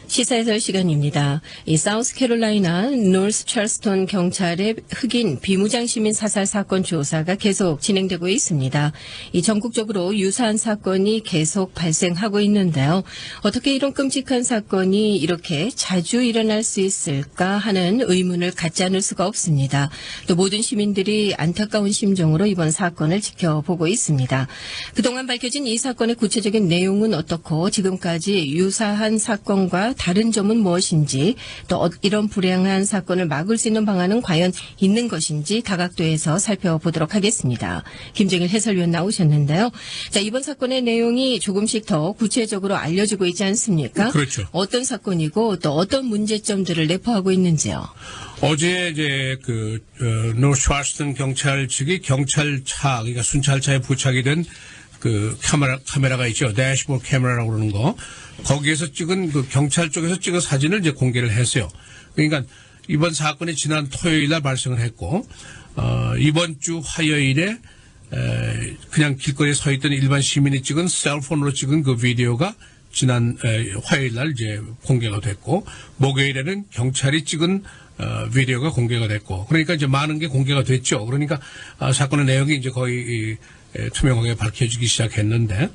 시사해설 시간입니다. 이 사우스캐롤라이나 노스 찰스턴 경찰의 흑인 비무장 시민 사살 사건 조사가 계속 진행되고 있습니다. 이 전국적으로 유사한 사건이 계속 발생하고 있는데요. 어떻게 이런 끔찍한 사건이 이렇게 자주 일어날 수 있을까 하는 의문을 갖지 않을 수가 없습니다. 또 모든 시민들이 안타까운 심정으로 이번 사건을 지켜보고 있습니다. 그동안 밝혀진 이 사건의 구체적인 내용은 어떻고 지금까지 유사한 사건과 다른 점은 무엇인지 또 이런 불행한 사건을 막을 수 있는 방안은 과연 있는 것인지 다각도에서 살펴보도록 하겠습니다. 김정일 해설위원 나오셨는데요. 자, 이번 사건의 내용이 조금씩 더 구체적으로 알려지고 있지 않습니까? 그렇죠. 어떤 사건이고 또 어떤 문제점들을 내포하고 있는지요? 어제 이제 노스 찰스턴 경찰 측이 경찰차, 그러니까 순찰차에 부착이 된 그 카메라가 있죠. 대시보드 카메라라고 그러는 거. 거기에서 찍은 그 경찰 쪽에서 찍은 사진을 이제 공개를 했어요. 그러니까 이번 사건이 지난 토요일 날 발생을 했고, 이번 주 화요일에 그냥 길거리에 서 있던 일반 시민이 찍은 셀폰으로 찍은 그 비디오가 지난 화요일 날 이제 공개가 됐고, 목요일에는 경찰이 찍은 비디오가 공개가 됐고, 그러니까 이제 많은 게 공개가 됐죠. 그러니까 사건의 내용이 이제 거의 투명하게 밝혀지기 시작했는데,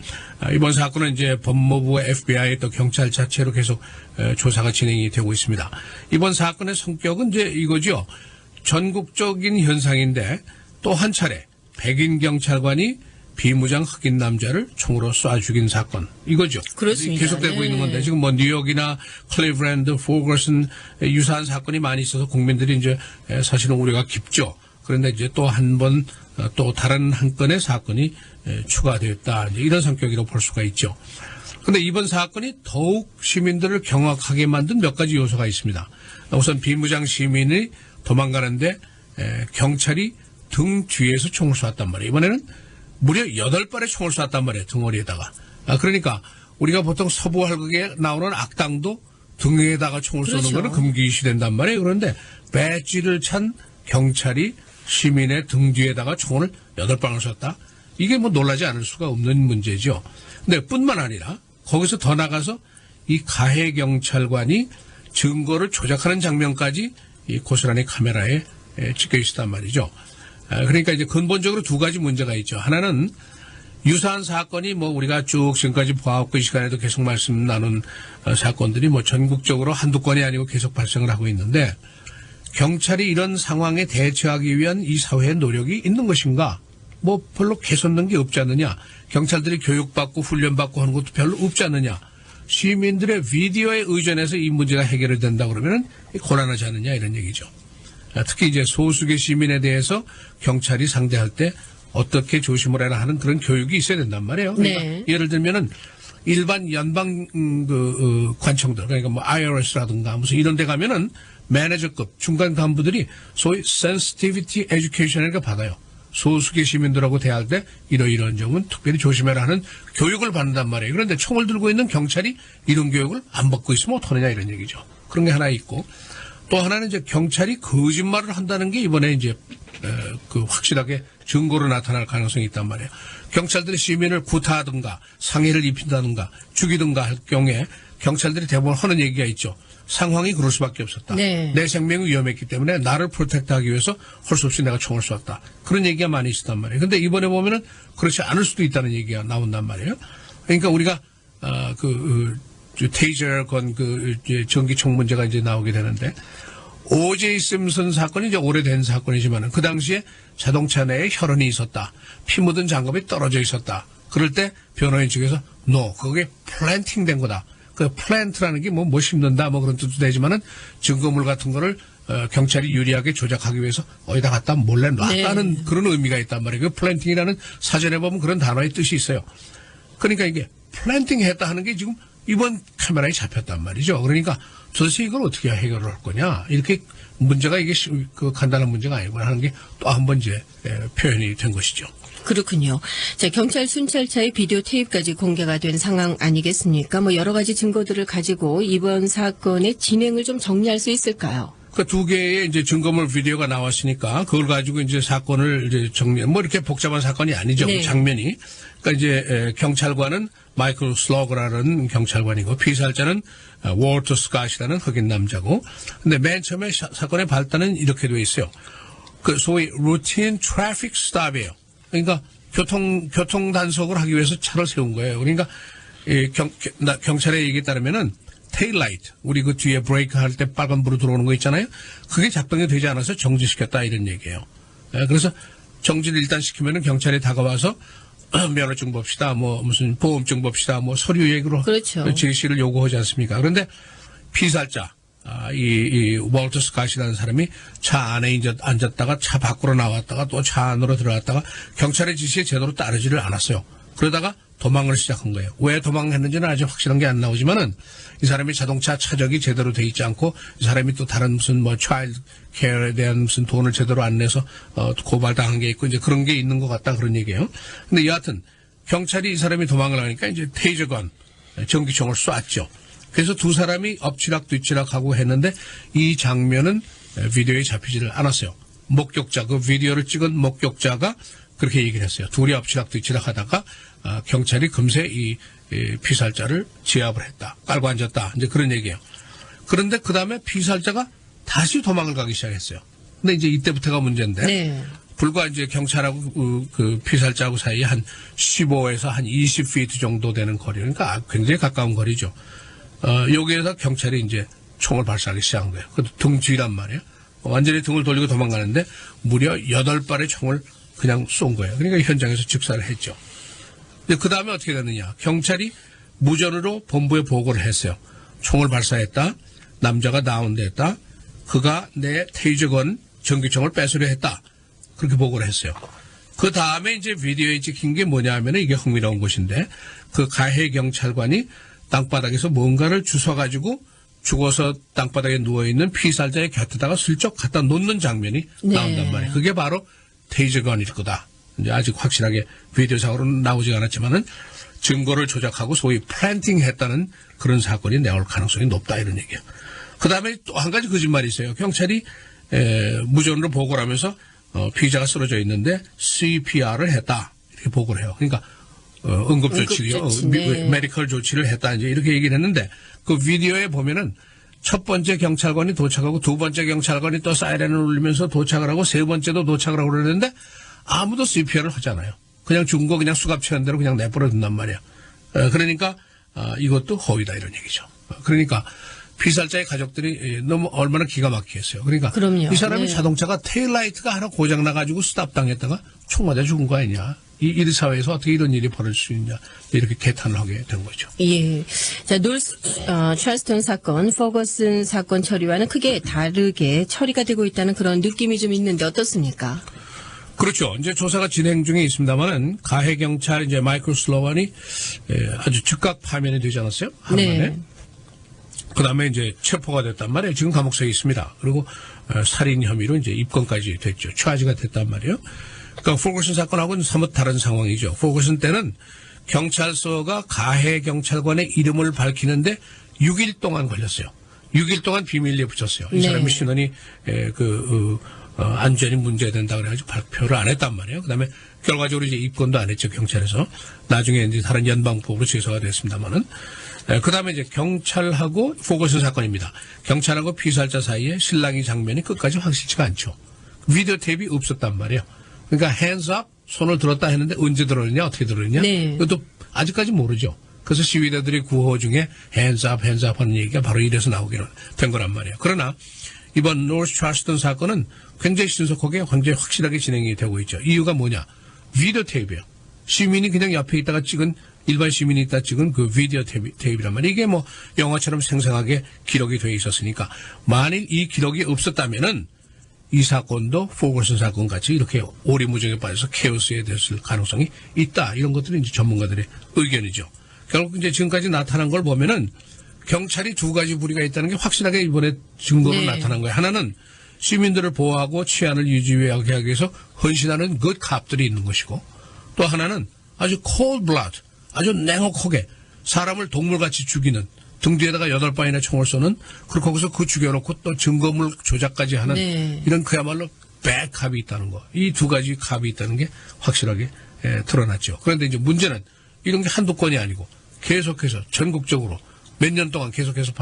이번 사건은 이제 법무부, FBI 또 경찰 자체로 계속 조사가 진행이 되고 있습니다. 이번 사건의 성격은 이제 이거죠. 전국적인 현상인데 또 한 차례 백인 경찰관이 비무장 흑인 남자를 총으로 쏴 죽인 사건, 이거죠. 그렇습니다. 계속되고 있는 건데, 지금 뭐 뉴욕이나 클리브랜드, 포거슨 유사한 사건이 많이 있어서 국민들이 이제 사실은 우려가 깊죠. 그런데 이제 또 한 번, 또 다른 한 건의 사건이 추가되었다, 이런 성격이라고 볼 수가 있죠. 그런데 이번 사건이 더욱 시민들을 경악하게 만든 몇 가지 요소가 있습니다. 우선 비무장 시민이 도망가는데 경찰이 등 뒤에서 총을 쐈단 말이에요. 이번에는 무려 8발의 총을 쐈단 말이에요. 등허리에다가. 그러니까 우리가 보통 서부 활극에 나오는 악당도 등에다가 총을 쏘는 거는 금기시 된단 말이에요. 그런데 배지를 찬 경찰이 시민의 등 뒤에다가 총을 8방을 쐈다? 이게 뭐 놀라지 않을 수가 없는 문제죠. 근데 뿐만 아니라 거기서 더 나가서 이 가해 경찰관이 증거를 조작하는 장면까지 이 고스란히 카메라에 찍혀 있었단 말이죠. 그러니까 이제 근본적으로 두 가지 문제가 있죠. 하나는 유사한 사건이 뭐 우리가 쭉 지금까지 보아왔고 이 시간에도 계속 말씀 나눈 사건들이 뭐 전국적으로 한두 건이 아니고 계속 발생을 하고 있는데, 경찰이 이런 상황에 대처하기 위한 이 사회의 노력이 있는 것인가? 뭐 별로 개선된 게 없지 않느냐? 경찰들이 교육받고 훈련받고 하는 것도 별로 없지 않느냐? 시민들의 비디오에 의존해서 이 문제가 해결이 된다 그러면 곤란하지 않느냐, 이런 얘기죠. 특히 이제 소수의 시민에 대해서 경찰이 상대할 때 어떻게 조심을 해라 하는 그런 교육이 있어야 된단 말이에요. 그러니까 네. 예를 들면은 일반 연방 관청들, 그러니까 뭐 IRS라든가 무슨 이런 데 가면은 매니저급 중간 간부들이 소위 sensitivity education을 받아요. 소수의 시민들하고 대할 때 이러이러한 점은 특별히 조심해라 하는 교육을 받는단 말이에요. 그런데 총을 들고 있는 경찰이 이런 교육을 안 받고 있으면 어떡하느냐, 이런 얘기죠. 그런 게 하나 있고, 또 하나는 이제 경찰이 거짓말을 한다는 게 이번에 이제 확실하게 증거로 나타날 가능성이 있단 말이에요. 경찰들이 시민을 구타하든가 상해를 입힌다든가 죽이든가 할 경우에 경찰들이 대부분 하는 얘기가 있죠. 상황이 그럴 수밖에 없었다. 네. 내 생명이 위험했기 때문에 나를 프로텍트하기 위해서 할 수 없이 내가 총을 쐈다. 그런 얘기가 많이 있었단 말이에요. 근데 이번에 보면은 그렇지 않을 수도 있다는 얘기가 나온단 말이에요. 그러니까 우리가 테이저 건 전기총 문제가 이제 나오게 되는데, O.J. 심슨 사건이 이제 오래된 사건이지만은 그 당시에 자동차 내에 혈흔이 있었다. 피 묻은 장갑이 떨어져 있었다. 그럴 때 변호인 측에서 그게 플랜팅 된 거다. 그 플랜트라는 게 뭐 심는다 뭐 그런 뜻도 되지만은 증거물 같은 거를 경찰이 유리하게 조작하기 위해서 어디다 갖다 몰래 놨다는 네. 그런 의미가 있단 말이에요. 그 플랜팅이라는 사전에 보면 그런 단어의 뜻이 있어요. 그러니까 이게 플랜팅 했다 하는 게 지금 이번 카메라에 잡혔단 말이죠. 그러니까 도대체 이걸 어떻게 해결을 할 거냐. 이렇게 문제가 이게 간단한 문제가 아니구나 하는 게 또 한 번 이제 표현이 된 것이죠. 그렇군요. 자, 경찰 순찰차의 비디오 테이프까지 공개가 된 상황 아니겠습니까? 뭐 여러 가지 증거들을 가지고 이번 사건의 진행을 좀 정리할 수 있을까요? 그 두 개의 이제 증거물 비디오가 나왔으니까 그걸 가지고 이제 사건을 이제 정리, 뭐 이렇게 복잡한 사건이 아니죠. 네. 그 장면이. 그러니까 이제 경찰관은 마이클 슬러거라는 경찰관이고 피살자는 월터 스캇이라는 흑인 남자고. 근데 맨 처음에 사건의 발단은 이렇게 돼 있어요. 그 소위 루틴 트래픽 스탑이에요. 그러니까 교통 단속을 하기 위해서 차를 세운 거예요. 그러니까 경찰의 얘기에 따르면은 테일라이트, 우리 그 뒤에 브레이크 할 때 빨간불로 들어오는 거 있잖아요. 그게 작동이 되지 않아서 정지시켰다 이런 얘기예요. 그래서 정지를 일단 시키면은 경찰이 다가와서 면허증 봅시다, 뭐 무슨 보험증 봅시다, 뭐 서류 얘기로 그렇죠. 제시를 요구하지 않습니까? 그런데 피살자 이 월터 스캇이라는 사람이 차 안에 이제 앉았다가 차 밖으로 나왔다가 또 차 안으로 들어갔다가 경찰의 지시에 제대로 따르지를 않았어요. 그러다가 도망을 시작한 거예요. 왜 도망했는지는 아직 확실한 게 안 나오지만은 이 사람이 자동차 차적이 제대로 돼 있지 않고 이 사람이 또 다른 무슨 뭐 차일드 케어에 대한 무슨 돈을 제대로 안 내서 고발당한 게 있고 이제 그런 게 있는 것 같다 그런 얘기예요. 근데 여하튼 경찰이 이 사람이 도망을 하니까 이제 테이저건 전기총을 쐈죠. 그래서 두 사람이 엎치락 뒤치락 하고 했는데 이 장면은 비디오에 잡히지를 않았어요. 목격자, 그 비디오를 찍은 목격자가 그렇게 얘기를 했어요. 둘이 엎치락 뒤치락 하다가 경찰이 금세 이 피살자를 제압을 했다. 깔고 앉았다. 이제 그런 얘기예요. 그런데 그 다음에 피살자가 다시 도망을 가기 시작했어요. 근데 이제 이때부터가 문제인데 네. 불과 이제 경찰하고 그 피살자하고 사이에 한 15에서 한 20피트 정도 되는 거리, 그러니까 굉장히 가까운 거리죠. 여기에서 경찰이 이제 총을 발사하기 시작한 거예요. 그것도 등 뒤란 말이에요. 완전히 등을 돌리고 도망가는데 무려 8발의 총을 그냥 쏜 거예요. 그러니까 현장에서 즉사를 했죠. 그 다음에 어떻게 됐느냐. 경찰이 무전으로 본부에 보고를 했어요. 총을 발사했다. 남자가 다운됐다. 그가 내 테이저건 전기총을 뺏으려 했다. 그렇게 보고를 했어요. 그 다음에 이제 비디오에 찍힌 게 뭐냐 하면 이게 흥미로운 것인데 그 가해 경찰관이 땅바닥에서 뭔가를 주워가지고 죽어서 땅바닥에 누워있는 피살자의 곁에다가 슬쩍 갖다 놓는 장면이 나온단 말이에요. 그게 바로 테이저건일 거다. 이제 아직 확실하게 비디오상으로는 나오지 않았지만은 증거를 조작하고 소위 플랜팅 했다는 그런 사건이 나올 가능성이 높다 이런 얘기예요. 그 다음에 또 한 가지 거짓말이 있어요. 경찰이 무전으로 보고를 하면서 피의자가 쓰러져 있는데 CPR을 했다 이렇게 보고를 해요. 그러니까 응급조치요, 네. 메디컬 조치를 했다 이제 이렇게 얘기를 했는데 그 비디오에 보면은 첫 번째 경찰관이 도착하고 두 번째 경찰관이 또 사이렌을 울리면서 도착을 하고 세 번째도 도착을 하고 그러는데 아무도 CPR을 하잖아요. 그냥 죽은 거 그냥 수갑 채운 대로 그냥 내버려 둔단 말이야. 그러니까 이것도 허위다 이런 얘기죠. 그러니까 피살자의 가족들이 너무 얼마나 기가 막히겠어요. 그러니까 그럼요. 이 사람이 네. 자동차가 테일라이트가 하나 고장 나가지고 스탑 당했다가 총 맞아 죽은 거 아니냐. 이 사회에서 어떻게 이런 일이 벌어질 수 있냐. 이렇게 개탄을 하게 된 거죠. 예. 자, 노스 찰스턴 사건, 퍼거슨 사건 처리와는 크게 다르게 처리가 되고 있다는 그런 느낌이 좀 있는데 어떻습니까? 그렇죠. 이제 조사가 진행 중에 있습니다만은 가해 경찰 이제 마이클 슬로완이 아주 즉각 파면이 되지 않았어요? 하루 만에. 네. 그 다음에 이제 체포가 됐단 말이에요. 지금 감옥서에 있습니다. 그리고 살인 혐의로 이제 입건까지 됐죠. 취하지가 됐단 말이에요. 그러니까 포거슨 사건하고는 사뭇 다른 상황이죠. 포거슨 때는 경찰서가 가해 경찰관의 이름을 밝히는데 6일 동안 걸렸어요. 6일 동안 비밀리에 붙였어요. 이 네. 사람의 신원이 안전이 문제된다 그래가지고 발표를 안 했단 말이에요. 그다음에 결과적으로 이제 입건도 안 했죠 경찰에서. 나중에 이제 다른 연방법으로 제소가 됐습니다만은. 그다음에 이제 경찰하고 포거슨 사건입니다. 경찰하고 피살자 사이에 실랑이 장면이 끝까지 확실치가 않죠. 비디오 테이프가 없었단 말이에요. 그러니까 hands up 손을 들었다 했는데 언제 들었느냐 어떻게 들었느냐 네. 그것도 아직까지 모르죠. 그래서 시위대들의 구호 중에 hands up 하는 얘기가 바로 이래서 나오게 된 거란 말이에요. 그러나 이번 노스 찰스턴 사건은 굉장히 신속하게 굉장히 확실하게 진행이 되고 있죠. 이유가 뭐냐? 비디오 테이프예요. 시민이 그냥 옆에 있다가 찍은 일반 시민이 있다 찍은 그 비디오 테이프란 말이에요. 이게 뭐 영화처럼 생생하게 기록이 돼 있었으니까 만일 이 기록이 없었다면은 이 사건도 포거슨 사건 같이 이렇게 오리무중에 빠져서 케오스에 됐을 가능성이 있다. 이런 것들이 이제 전문가들의 의견이죠. 결국 이제 지금까지 나타난 걸 보면은 경찰이 두 가지 부리가 있다는 게 확실하게 이번에 증거로 네. 나타난 거예요. 하나는 시민들을 보호하고 치안을 유지하기 위해서 헌신하는 그 캅들이 있는 것이고 또 하나는 아주 cold blood, 아주 냉혹하게 사람을 동물같이 죽이는 등 뒤에다가 8발이나 총을 쏘는, 그리고 거기서 그 죽여놓고 또 증거물 조작까지 하는 네. 이런 그야말로 백합이 있다는 거. 이 두 가지 합이 있다는 게 확실하게 드러났죠. 그런데 이제 문제는 이런 게 한두 건이 아니고 계속해서 전국적으로 몇 년 동안 계속해서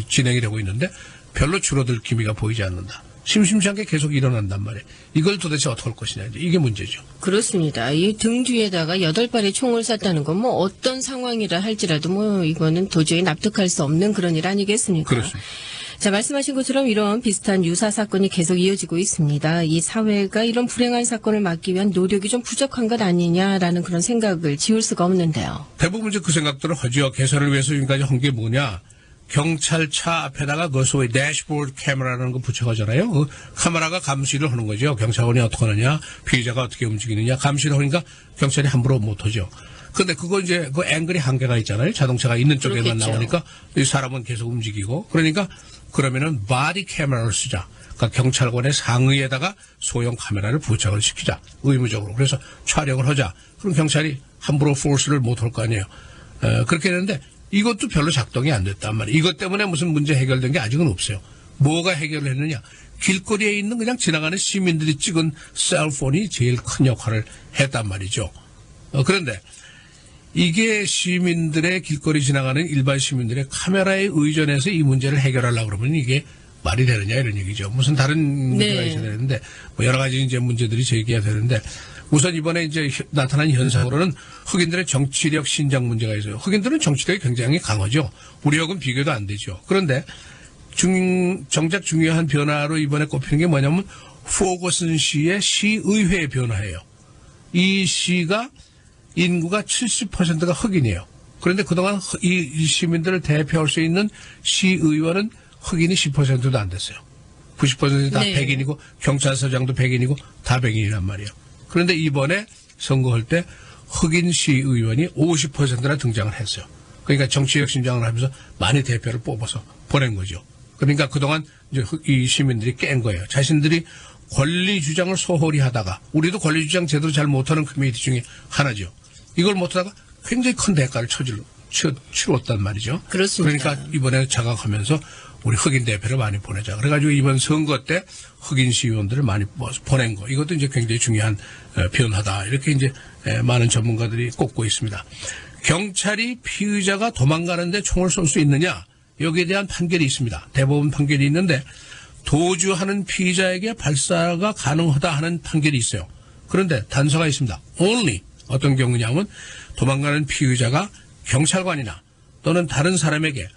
진행이 되고 있는데 별로 줄어들 기미가 보이지 않는다. 심심치 않게 계속 일어난단 말이에요. 이걸 도대체 어떻게 할 것이냐. 이게 문제죠. 그렇습니다. 이 등 뒤에다가 8발의 총을 쐈다는 건 뭐 어떤 상황이라 할지라도 뭐 이거는 도저히 납득할 수 없는 그런 일 아니겠습니까? 그렇습니다. 자, 말씀하신 것처럼 이런 비슷한 유사 사건이 계속 이어지고 있습니다. 이 사회가 이런 불행한 사건을 막기 위한 노력이 좀 부족한 것 아니냐라는 그런 생각을 지울 수가 없는데요. 대부분 이제 그 생각들을 하죠. 개선을 위해서 지금까지 한 게 뭐냐. 경찰차 앞에다가 그 소위 대시보드 카메라라는 거 붙여가잖아요. 그 카메라가 감시를 하는 거죠. 경찰관이 어떻게 하느냐, 피의자가 어떻게 움직이느냐, 감시를 하니까 경찰이 함부로 못하죠. 근데 그거 이제 그 앵글이 한계가 있잖아요. 자동차가 있는 쪽에만 그렇겠죠. 나오니까 이 사람은 계속 움직이고. 그러니까 그러면은 바디 카메라를 쓰자. 그러니까 경찰관의 상의에다가 소형 카메라를 부착을 시키자. 의무적으로. 그래서 촬영을 하자. 그럼 경찰이 함부로 포스를 못 할 거 아니에요. 그렇게 했는데 이것도 별로 작동이 안 됐단 말이에요. 이것 때문에 무슨 문제 해결된 게 아직은 없어요. 뭐가 해결을 했느냐. 길거리에 있는 그냥 지나가는 시민들이 찍은 셀폰이 제일 큰 역할을 했단 말이죠. 그런데 이게 시민들의 길거리 지나가는 일반 시민들의 카메라에 의존해서 이 문제를 해결하려고 그러면 이게 말이 되느냐 이런 얘기죠. 무슨 다른 문제가 네. 있어야 되는데 뭐 여러 가지 이제 문제들이 제기가 되는데 우선 이번에 이제 나타난 현상으로는 흑인들의 정치력 신장 문제가 있어요. 흑인들은 정치력이 굉장히 강하죠. 우리하고는 비교도 안 되죠. 그런데 정작 중요한 변화로 이번에 꼽히는 게 뭐냐면 포거슨 시의 시의회 변화예요. 이 시가 인구가 70%가 흑인이에요. 그런데 그동안 이 시민들을 대표할 수 있는 시의원은 흑인이 10%도 안 됐어요. 90%다 네. 백인이고 경찰서장도 백인이고 다 백인이란 말이에요. 그런데 이번에 선거할 때 흑인 시의원이 50%나 등장을 했어요. 그러니까 정치적 신장을 하면서 많이 대표를 뽑아서 보낸 거죠. 그러니까 그동안 이제 이 시민들이 깬 거예요. 자신들이 권리 주장을 소홀히 하다가 우리도 권리 주장 제대로 잘 못하는 커뮤니티 중에 하나죠. 이걸 못하다가 굉장히 큰 대가를 치렀단 말이죠. 그렇습니다. 그러니까 이번에 자각하면서 우리 흑인 대표를 많이 보내자. 그래가지고 이번 선거 때 흑인 시의원들을 많이 보낸 거. 이것도 이제 굉장히 중요한 변화다. 이렇게 이제 많은 전문가들이 꼽고 있습니다. 경찰이 피의자가 도망가는데 총을 쏠 수 있느냐? 여기에 대한 판결이 있습니다. 대법원 판결이 있는데 도주하는 피의자에게 발사가 가능하다 하는 판결이 있어요. 그런데 단서가 있습니다. only 어떤 경우냐면 도망가는 피의자가 경찰관이나 또는 다른 사람에게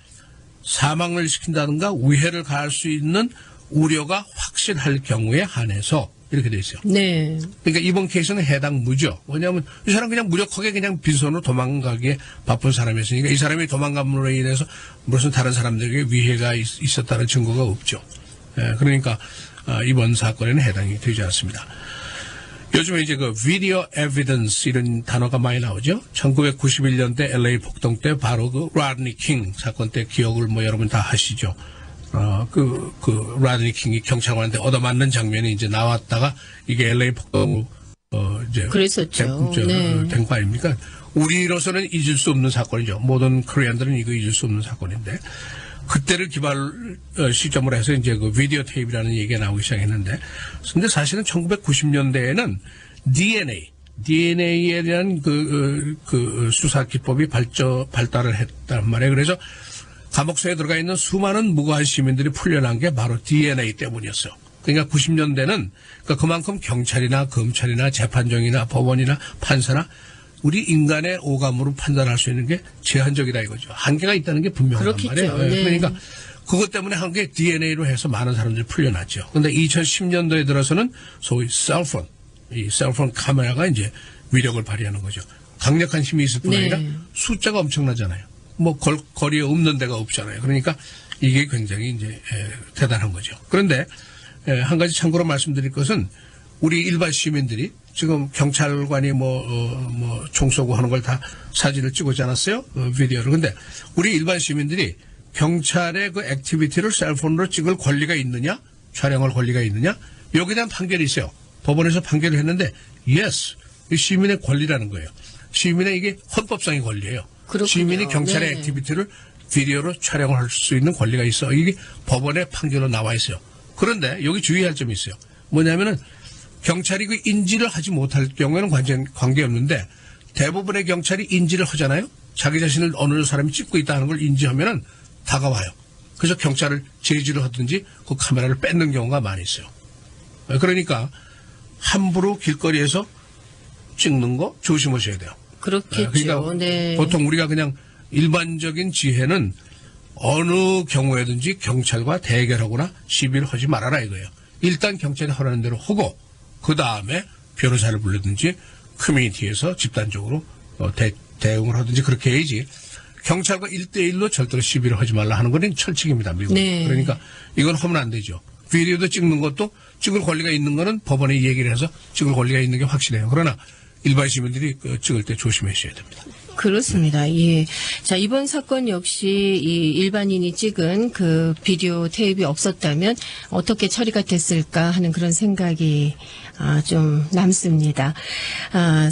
사망을 시킨다든가 위해를 가할 수 있는 우려가 확실할 경우에 한해서 이렇게 돼 있어요. 네. 그러니까 이번 케이스는 해당 무죠. 왜냐하면 이 사람 그냥 무력하게 그냥 빈손으로 도망가기에 바쁜 사람이었으니까 이 사람이 도망감으로 인해서 무슨 다른 사람들에게 위해가 있었다는 증거가 없죠. 그러니까 이번 사건에는 해당이 되지 않습니다. 요즘에 이제 그 비디오 에비던스 이런 단어가 많이 나오죠. 1991년대 LA 폭동 때 바로 그 라드니 킹 사건 때 기억을 뭐 여러분 다 하시죠. 그 라드니 킹이 경찰관한테 얻어맞는 장면이 이제 나왔다가 이게 LA 폭동 이제 그랬었죠. 된 거 아닙니까? 우리로서는 잊을 수 없는 사건이죠. 모든 코리안들은 이거 잊을 수 없는 사건인데 그때를 시점으로 해서 이제 그 비디오 테이프라는 얘기가 나오기 시작했는데, 근데 사실은 1990년대에는 DNA에 대한 그 수사 기법이 발달을 했단 말이에요. 그래서 감옥소에 들어가 있는 수많은 무고한 시민들이 풀려난 게 바로 DNA 때문이었어요. 그러니까 90년대는 그만큼 경찰이나 검찰이나 재판정이나 법원이나 판사나 우리 인간의 오감으로 판단할 수 있는 게 제한적이다 이거죠. 한계가 있다는 게 분명한 말이에요. 네. 그러니까 그것 때문에 한 게 DNA로 해서 많은 사람들이 풀려났죠. 그런데 2010년도에 들어서는 소위 셀폰, 이 셀폰 카메라가 이제 위력을 발휘하는 거죠. 강력한 힘이 있을 뿐 아니라 숫자가 엄청나잖아요. 뭐 거리에 없는 데가 없잖아요. 그러니까 이게 굉장히 이제 대단한 거죠. 그런데 한 가지 참고로 말씀드릴 것은 우리 일반 시민들이 지금 경찰관이 총 쏘고 하는 걸 다 사진을 찍었지 않았어요? 비디오를. 근데 우리 일반 시민들이 경찰의 그 액티비티를 셀폰으로 찍을 권리가 있느냐? 촬영할 권리가 있느냐? 여기에 대한 판결이 있어요. 법원에서 판결을 했는데, yes. 시민의 권리라는 거예요. 시민의 이게 헌법상의 권리예요. 그렇군요. 시민이 경찰의 네. 액티비티를 비디오로 촬영을 할 수 있는 권리가 있어. 이게 법원의 판결로 나와 있어요. 그런데 여기 주의할 점이 있어요. 뭐냐면은 경찰이 그 인지를 하지 못할 경우에는 관계없는데 대부분의 경찰이 인지를 하잖아요. 자기 자신을 어느 사람이 찍고 있다는 걸 인지하면은 다가와요. 그래서 경찰을 제지를 하든지 그 카메라를 뺏는 경우가 많이 있어요. 그러니까 함부로 길거리에서 찍는 거 조심하셔야 돼요. 그렇겠죠. 그러니까 네. 보통 우리가 그냥 일반적인 지혜는 어느 경우에든지 경찰과 대결하거나 시비를 하지 말아라 이거예요. 일단 경찰이 하라는 대로 하고 그 다음에 변호사를 불르든지 커뮤니티에서 집단적으로 대응을 하든지 그렇게 해야지 경찰과 1대1로 절대로 시비를 하지 말라 하는 건 철칙입니다. 미국. 네. 그러니까 이건 하면 안 되죠. 비디오도 찍는 것도 찍을 권리가 있는 거는 법원에 얘기를 해서 찍을 권리가 있는 게 확실해요. 그러나 일반 시민들이 찍을 때 조심하셔야 됩니다. 그렇습니다. 예. 자, 이번 사건 역시 이 일반인이 찍은 그 비디오 테이프가 없었다면 어떻게 처리가 됐을까 하는 그런 생각이 좀 남습니다.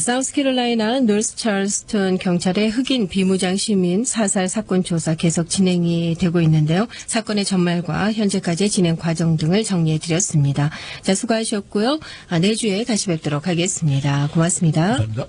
사우스캐롤라이나 노스 찰스턴 경찰의 흑인 비무장 시민 사살 사건 조사 계속 진행이 되고 있는데요. 사건의 전말과 현재까지의 진행 과정 등을 정리해 드렸습니다. 자, 수고하셨고요. 내주에 다시 뵙도록 하겠습니다. 고맙습니다. 감사합니다.